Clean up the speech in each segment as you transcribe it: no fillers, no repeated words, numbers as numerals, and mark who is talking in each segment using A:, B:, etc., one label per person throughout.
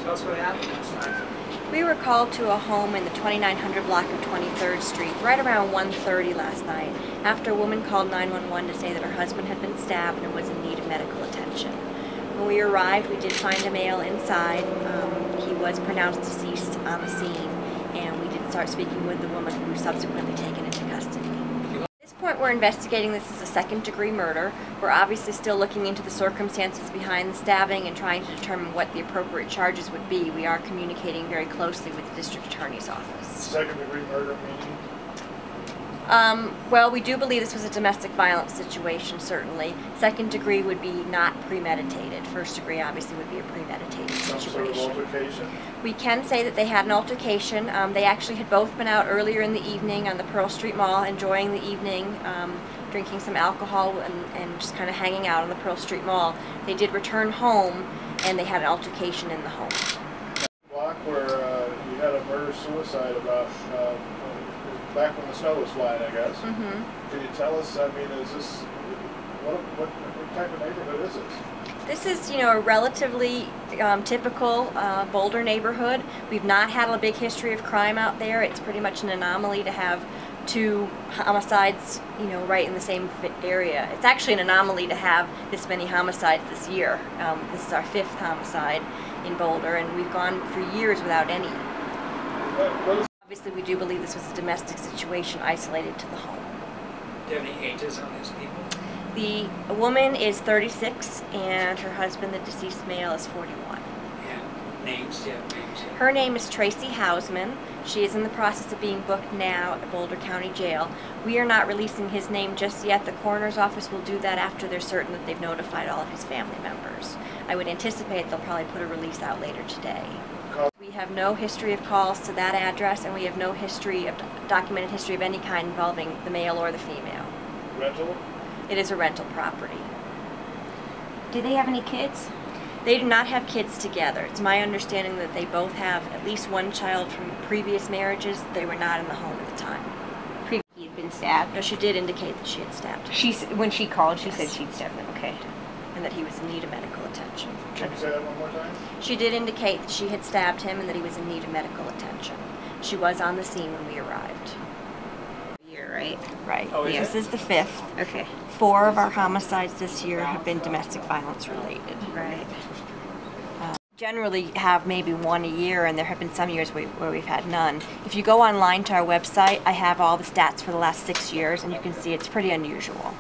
A: Tell us what happened last night.
B: We were called to a home in the 2900 block of 23rd Street right around 1:30 last night after a woman called 911 to say that her husband had been stabbed and was in need of medical attention. When we arrived, we did find a male inside. He was pronounced deceased on the scene, and we did start speaking with the woman who was subsequently taken into custody. At this point, we're investigating this as a second-degree murder. We're obviously still looking into the circumstances behind the stabbing and trying to determine what the appropriate charges would be. We are communicating very closely with the district attorney's office.
C: Second-degree murder meaning?
B: Well, we do believe this was a domestic violence situation, certainly. Second degree would be not premeditated. First degree, obviously, would be a premeditated situation.
C: Some sort of altercation?
B: We can say that they had an altercation. They actually had both been out earlier in the evening on the Pearl Street Mall, enjoying the evening, drinking some alcohol and just kind of hanging out on the Pearl Street Mall. They did return home, and they had an altercation in the home.
C: Block where you had a murder-suicide about back when the snow was flying, I guess.
B: Mm-hmm.
C: Can you tell us, I mean, is this, what type of neighborhood is this?
B: This is, you know, a relatively typical Boulder neighborhood. We've not had a big history of crime out there. It's pretty much an anomaly to have two homicides, you know, right in the same area. It's actually an anomaly to have this many homicides this year. This is our 5th homicide in Boulder, and we've gone for years without any. Obviously, we do believe this was a domestic situation isolated to the home.
A: Do you have any ages on these people?
B: The woman is 36, and her husband, the deceased male, is 41.
A: And names? Do you have names?
B: Her name is Tracy Hausman. She is in the process of being booked now at Boulder County Jail. We are not releasing his name just yet. The coroner's office will do that after they're certain that they've notified all of his family members. I would anticipate they'll probably put a release out later today. We have no history of calls to that address, and we have no history of documented history of any kind involving the male or the female.
C: Rental?
B: It is a rental property.
D: Do they have any kids?
B: They do not have kids together. It's my understanding that they both have at least one child from previous marriages. They were not in the home at the time.
D: He had been stabbed?
B: No, she did indicate that she had stabbed him.
D: When she called, she
B: Yes.
D: said she'd stabbed him. Okay.
B: And that he was in need of medical attention.
C: Can you say that one more time?
B: She did indicate that she had stabbed him and that he was in need of medical attention. She was on the scene when we arrived.
D: Year, right?
B: Right.
A: Oh, is
B: This
A: it?
B: is the 5th.
D: Okay.
B: 4 of our homicides this year have been domestic violence related.
D: Right.
B: Generally have maybe one a year, and there have been some years where we've had none. If you go online to our website, I have all the stats for the last 6 years, and you can see it's pretty unusual.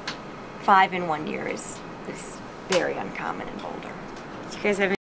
B: 5 in 1 year is very uncommon in Boulder.
D: Do you guys have